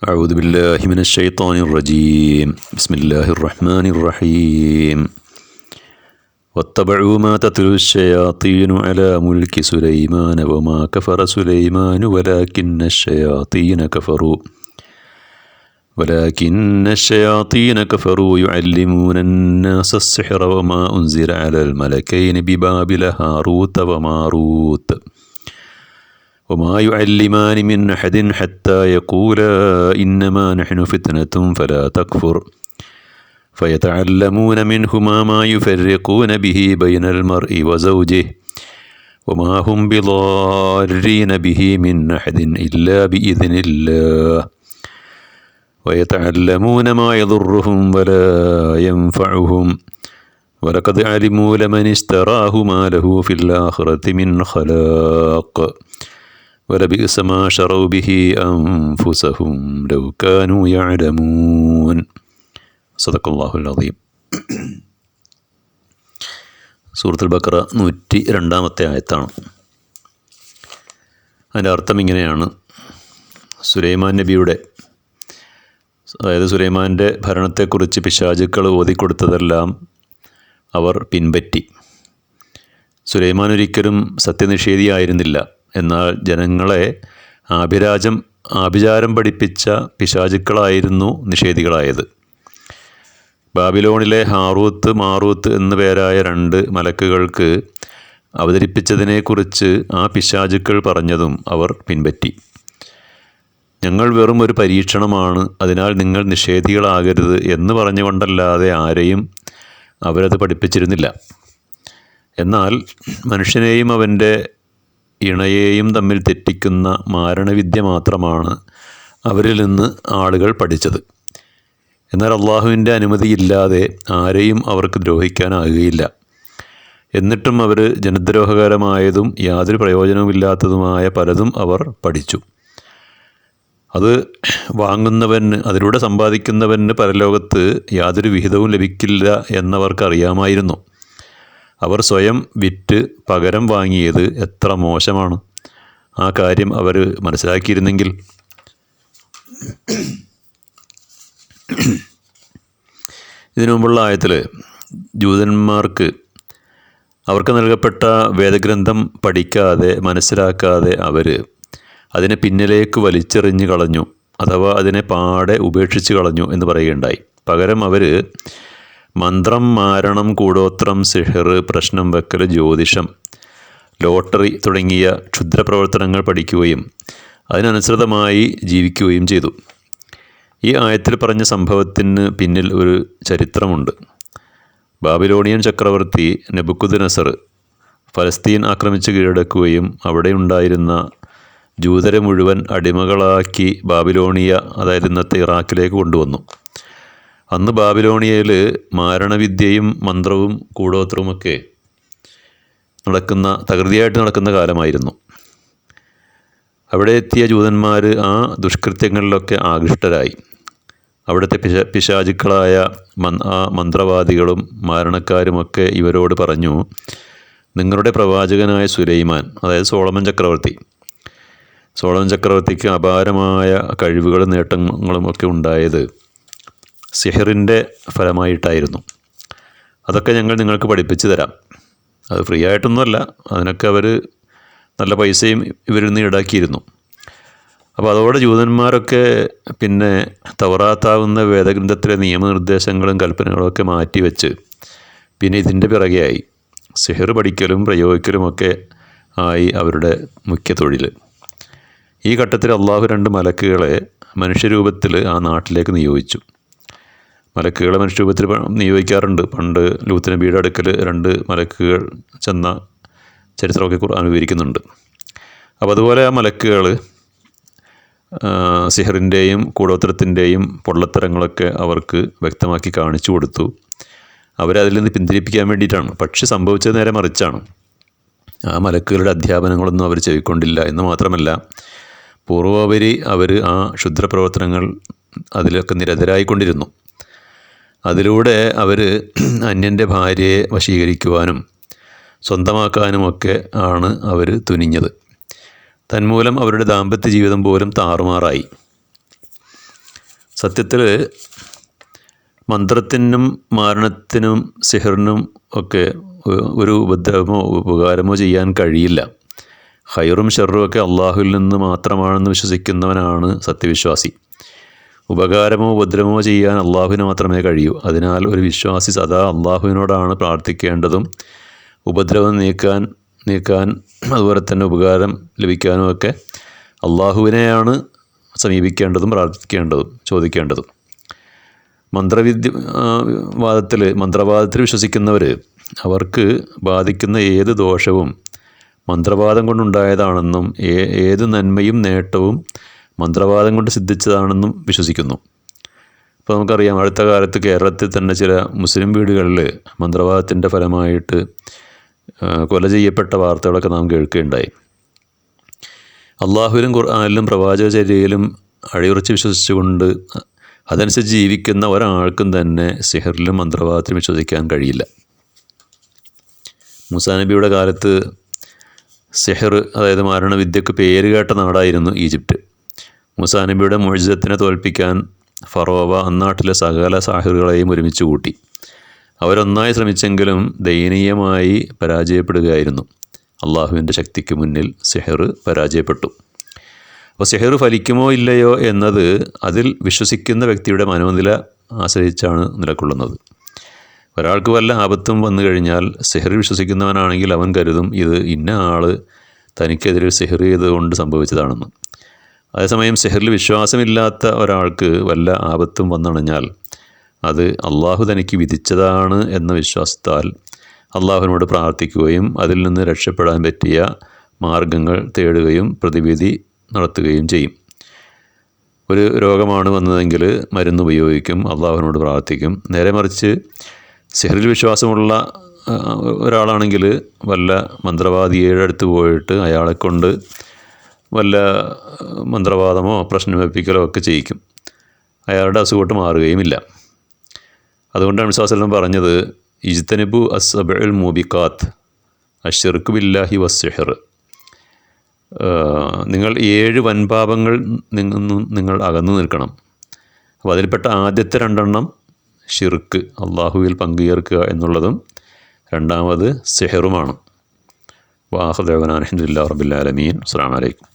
أعوذ بالله من الشيطان الرجيم بسم الله الرحمن الرحيم واتبعوا ما تتلو الشياطين على ملك سليمان وما كفر سليمان ولكن الشياطين كفروا يعلمون الناس السحر وما أنزل على الملكين ببابل هاروت وماروت وما يعلمان من أحد حتى يقولا إنما نحن فتنة فلا تكفر فيتعلمون منهما ما يفرقون به بين المرء وزوجه وما هم بضارين به من أحد إلا بإذن الله ويتعلمون ما يضرهم ولا ينفعهم ولقد علموا لمن اشتراه ما له في الآخرة من خلاق ولبئس ما شروا به أنفسهم لو كانوا يعلمون صدق الله العظيم. സൂറത്തുൽ ബഖറ 102 ആയത്താണ്. അതിൻ്റെ അർത്ഥം ഇങ്ങനെയാണ്: സുലൈമാൻ നബിയുടെ, അതായത് സുലൈമാൻ്റെ ഭരണത്തെക്കുറിച്ച് പിശാചുക്കൾ ഓതിക്കൊടുത്തതെല്ലാം അവർ പിൻപറ്റി. സുലൈമാൻ ഒരിക്കലും സത്യനിഷേധിയായിരുന്നില്ല. എന്നാൽ ജനങ്ങളെ ആഭിചാരം പഠിപ്പിച്ച പിശാചുക്കളായിരുന്നു നിഷേധികളായത്. ബാബിലോണിലെ ഹാറൂത്ത് മാറൂത്ത് എന്നു പേരായ 2 മലക്കുകൾക്ക് അവതരിപ്പിച്ചതിനെക്കുറിച്ച് ആ പിശാചുക്കൾ പറഞ്ഞതും അവർ പിൻപറ്റി. ഞങ്ങൾ വെറും ഒരു പരീക്ഷണമാണ്, അതിനാൽ നിങ്ങൾ നിഷേധികളാകരുത് എന്ന് പറഞ്ഞുകൊണ്ടല്ലാതെ ആരെയും അവരത് പഠിപ്പിച്ചിരുന്നില്ല. എന്നാൽ മനുഷ്യനെയും അവൻ്റെ ഇണയെയും തമ്മിൽ തെറ്റിക്കുന്ന മാരണവിദ്യ മാത്രമാണ് അവരിൽ നിന്ന് ആളുകൾ പഠിച്ചത്. എന്നാൽ അള്ളാഹുവിൻ്റെ അനുമതിയില്ലാതെ ആരെയും അവർക്ക് ദ്രോഹിക്കാനാകുകയില്ല. എന്നിട്ടും അവർ ജനദ്രോഹകരമായതും യാതൊരു പ്രയോജനവുമില്ലാത്തതുമായ പലതും അവർ പഠിച്ചു. അത് വാങ്ങുന്നവന്, അതിലൂടെ സമ്പാദിക്കുന്നവന് പരലോകത്ത് യാതൊരു വിഹിതവും ലഭിക്കില്ല എന്നവർക്കറിയാമായിരുന്നു. അവർ സ്വയം വിറ്റ് പകരം വാങ്ങിയത് എത്ര മോശമാണ്. ആ കാര്യം അവർ മനസ്സിലാക്കിയിരുന്നെങ്കിൽ. ഇതിനു മുമ്പുള്ള ആയത്തിൽ ജൂതന്മാർക്ക് അവർക്ക് നൽകപ്പെട്ട വേദഗ്രന്ഥം പഠിക്കാതെ മനസ്സിലാക്കാതെ അവർ അതിനെ പിന്നിലേക്ക് വലിച്ചെറിഞ്ഞു കളഞ്ഞു, അഥവാ അതിനെ പാടെ ഉപേക്ഷിച്ച് കളഞ്ഞു എന്ന് പറയുകയുണ്ടായി. പകരം അവർ മന്ത്രം, മാരണം, കൂടോത്രം, സിഹർ, പ്രശ്നം വെക്കൽ, ജ്യോതിഷം, ലോട്ടറി തുടങ്ങിയ ക്ഷുദ്രപ്രവർത്തനങ്ങൾ പഠിക്കുകയും അതിനനുസൃതമായി ജീവിക്കുകയും ചെയ്തു. ഈ ആയത്തിൽ പറഞ്ഞ സംഭവത്തിന് പിന്നിൽ ഒരു ചരിത്രമുണ്ട്. ബാബിലോണിയൻ ചക്രവർത്തി നെബുക്കദ്നസർ ഫലസ്തീൻ ആക്രമിച്ച് കീഴടക്കുകയും അവിടെ ഉണ്ടായിരുന്ന ജൂതരെ മുഴുവൻ അടിമകളാക്കി ബാബിലോണിയ, അതായത് ഇന്നത്തെ ഇറാഖിലേക്ക് കൊണ്ടുവന്നു. അന്ന് ബാബിലോണിയയിൽ മാരണവിദ്യയും മന്ത്രവും കൂടോത്രവുമൊക്കെ തകൃതിയായിട്ട് നടക്കുന്ന കാലമായിരുന്നു. അവിടെ എത്തിയ ജൂതന്മാർ ആ ദുഷ്കൃത്യങ്ങളിലൊക്കെ ആകൃഷ്ടരായി. അവിടുത്തെ പിശാചുക്കളായ ആ മന്ത്രവാദികളും മാരണക്കാരുമൊക്കെ ഇവരോട് പറഞ്ഞു, നിങ്ങളുടെ പ്രവാചകനായ സുലൈമാൻ, അതായത് സോളമൻ ചക്രവർത്തിക്ക് അപാരമായ കഴിവുകളും നേട്ടങ്ങളും ഒക്കെ ഉണ്ടായത് സിഹറിൻ്റെ ഫലമായിട്ടായിരുന്നു. അതൊക്കെ ഞങ്ങൾ നിങ്ങൾക്ക് പഠിപ്പിച്ചു തരാം. അത് ഫ്രീ ആയിട്ടൊന്നുമല്ല, അതിനൊക്കെ അവർ നല്ല പൈസയും ഇവരിൽ നിന്ന് ഈടാക്കിയിരുന്നു. അപ്പോൾ അതോടെ ജൂതന്മാരൊക്കെ പിന്നെ തൗറാത്താവുന്ന വേദഗ്രന്ഥത്തിലെ നിയമനിർദ്ദേശങ്ങളും കൽപ്പനകളൊക്കെ മാറ്റിവെച്ച് പിന്നെ ഇതിൻ്റെ പിറകെയായി. സിഹർ പഠിക്കലും പ്രയോഗിക്കലുമൊക്കെ ആയി അവരുടെ മുഖ്യ തൊഴിൽ. ഈ ഘട്ടത്തിൽ അള്ളാഹു 2 മലക്കുകളെ മനുഷ്യരൂപത്തിൽ ആ നാട്ടിലേക്ക് നിയോഗിച്ചു. മലക്കുകളെ മനുഷ്യരൂപത്തിൽ നിയോഗിക്കാറുണ്ട്. പണ്ട് ലൂത്ത് നബിയുടെ അടുക്കൽ 2 മലക്കുകൾ ചെന്ന ചരിത്രമൊക്കെ ഖുർആൻ വിവരിക്കുന്നുണ്ട്. അപ്പോൾ അതുപോലെ ആ മലക്കുകൾ സിഹറിൻ്റെയും കൂടോത്രത്തിൻ്റെയും പൊള്ളത്തരങ്ങളൊക്കെ അവർക്ക് വ്യക്തമാക്കി കാണിച്ചു കൊടുത്തു. അവരതിൽ നിന്ന് പിന്തിരിപ്പിക്കാൻ വേണ്ടിയിട്ടാണ്. പക്ഷെ സംഭവിച്ചത് നേരെ മറിച്ചാണ്. ആ മലക്കുകളുടെ അധ്യാപനങ്ങളൊന്നും അവർ ചെവിക്കൊണ്ടില്ല എന്ന് മാത്രമല്ല, പൂർവോപരി അവർ ആ ക്ഷുദ്രപ്രവർത്തനങ്ങൾ അതിലൊക്കെ നിരതരായിക്കൊണ്ടിരുന്നു. അതിലൂടെ അവർ അന്യൻ്റെ ഭാര്യയെ വശീകരിക്കുവാനും സ്വന്തമാക്കാനുമൊക്കെ ആണ് അവർ തുനിഞ്ഞത്. തന്മൂലം അവരുടെ ദാമ്പത്യ ജീവിതം പോലും താറുമാറായി. സത്യത്തിൽ മന്ത്രത്തിനും മാരണത്തിനും സിഹറിനും ഒക്കെ ഒരു ഉപദ്രവമോ ഉപകാരമോ ചെയ്യാൻ കഴിയില്ല. ഖൈറും ഷർറും ഒക്കെ അള്ളാഹുവിൽ നിന്ന് മാത്രമാണെന്ന് വിശ്വസിക്കുന്നവനാണ് സത്യവിശ്വാസി. ഉപകാരമോ ഉപദ്രവമോ ചെയ്യാൻ അള്ളാഹുവിന് മാത്രമേ കഴിയൂ. അതിനാൽ ഒരു വിശ്വാസി സദാ അള്ളാഹുവിനോടാണ് പ്രാർത്ഥിക്കേണ്ടതും ഉപദ്രവം നീക്കാൻ അതുപോലെ തന്നെ ഉപകാരം ലഭിക്കാനും ഒക്കെ അള്ളാഹുവിനെയാണ് സമീപിക്കേണ്ടതും പ്രാർത്ഥിക്കേണ്ടതും ചോദിക്കേണ്ടതും. മന്ത്രവാദത്തിൽ വിശ്വസിക്കുന്നവർ അവർക്ക് ബാധിക്കുന്ന ഏത് ദോഷവും മന്ത്രവാദം കൊണ്ടുണ്ടായതാണെന്നും ഏത് നന്മയും നേട്ടവും മന്ത്രവാദം കൊണ്ട് സിദ്ധിച്ചതാണെന്നും വിശ്വസിക്കുന്നു. ഇപ്പോൾ നമുക്കറിയാം, അടുത്ത കാലത്ത് കേരളത്തിൽ തന്നെ ചില മുസ്ലിം വീടുകളിൽ മന്ത്രവാദത്തിൻ്റെ ഫലമായിട്ട് കൊല ചെയ്യപ്പെട്ട വാർത്തകളൊക്കെ നാം കേൾക്കുകയുണ്ടായി. അള്ളാഹുവിലും ഖുർആനിലും പ്രവാചകചര്യയിലും അടിയുറച്ച് വിശ്വസിച്ചുകൊണ്ട് അതനുസരിച്ച് ജീവിക്കുന്ന ഒരാൾക്കും തന്നെ സിഹറിലും മന്ത്രവാദത്തിലും വിശ്വസിക്കാൻ കഴിയില്ല. മൂസാ നബിയുടെ കാലത്ത് സിഹർ, അതായത് മാരണവിദ്യക്ക് പേരുകേട്ട നാടായിരുന്നു ഈജിപ്റ്റ്. മൂസാ നബിയുടെ മുഅ്ജിസത്തിനെ തോൽപ്പിക്കാൻ ഫറോവ അന്നാട്ടിലെ സകല സാഹിറുകളെയും ഒരുമിച്ച് കൂട്ടി. അവരൊന്നായി ശ്രമിച്ചെങ്കിലും ദയനീയമായി പരാജയപ്പെടുകയായിരുന്നു. അള്ളാഹുവിൻ്റെ ശക്തിക്ക് മുന്നിൽ സിഹർ പരാജയപ്പെട്ടു. അപ്പോൾ സിഹർ ഫലിക്കുമോ ഇല്ലയോ എന്നത് അതിൽ വിശ്വസിക്കുന്ന വ്യക്തിയുടെ മനോനില ആശ്രയിച്ചാണ് നിലകൊള്ളുന്നത്. ഒരാൾക്ക് വല്ല ആപത്തും വന്നു കഴിഞ്ഞാൽ സിഹറിൽ വിശ്വസിക്കുന്നവനാണെങ്കിൽ അവൻ കരുതും ഇത് ഇന്ന ആൾ തനിക്കെതിരെ സിഹർ ചെയ്തുകൊണ്ട് സംഭവിച്ചതാണെന്ന്. അതേസമയം സിഹറിൽ വിശ്വാസമില്ലാത്ത ഒരാൾക്ക് വല്ല ആപത്തും വന്നണഞ്ഞാൽ അത് അള്ളാഹു തനിക്ക് വിധിച്ചതാണ് എന്ന വിശ്വാസത്താൽ അള്ളാഹുവിനോട് പ്രാർത്ഥിക്കുകയും അതിൽ നിന്ന് രക്ഷപ്പെടാൻ പറ്റിയ മാർഗങ്ങൾ തേടുകയും പ്രതിവിധി നടത്തുകയും ചെയ്യും. ഒരു രോഗമാണ് വന്നതെങ്കിൽ മരുന്ന് ഉപയോഗിക്കും, അള്ളാഹുവിനോട് പ്രാർത്ഥിക്കും. നേരെ മറിച്ച് സിഹറിൽ വിശ്വാസമുള്ള ഒരാളാണെങ്കിൽ വല്ല മന്ത്രവാദിയുടെ അടുത്ത് പോയിട്ട് അയാളെക്കൊണ്ട് വല്ല മന്ത്രവാദമോ പ്രശ്നം വെപ്പിക്കലോ ഒക്കെ ചെയ്യിക്കും. അയാളുടെ അസുഖമായിട്ട് മാറുകയുമില്ല. അതുകൊണ്ടാണ് വിശ്വാസം പറഞ്ഞത്, ഇജ്തനിബു അസ്സബഉൽ മൂബിഖാത്ത് അശ്ശിർക്ക് ബില്ലാഹി വസ്സിഹർ. നിങ്ങൾ 7 വൻപാപങ്ങൾ നിങ്ങൾ അകന്നു നിൽക്കണം. അപ്പോൾ അതിൽപ്പെട്ട ആദ്യത്തെ 2 ഷിർക്ക്, അള്ളാഹുവിൽ പങ്കുചേർക്കുക എന്നുള്ളതും, രണ്ടാമത് സിഹറുമാണ്. വാഖിർ ദഅ്വാനാ അൽഹംദുലില്ലാഹി റബ്ബിൽ ആലമീൻ. അസ്സലാമു അലൈക്കും.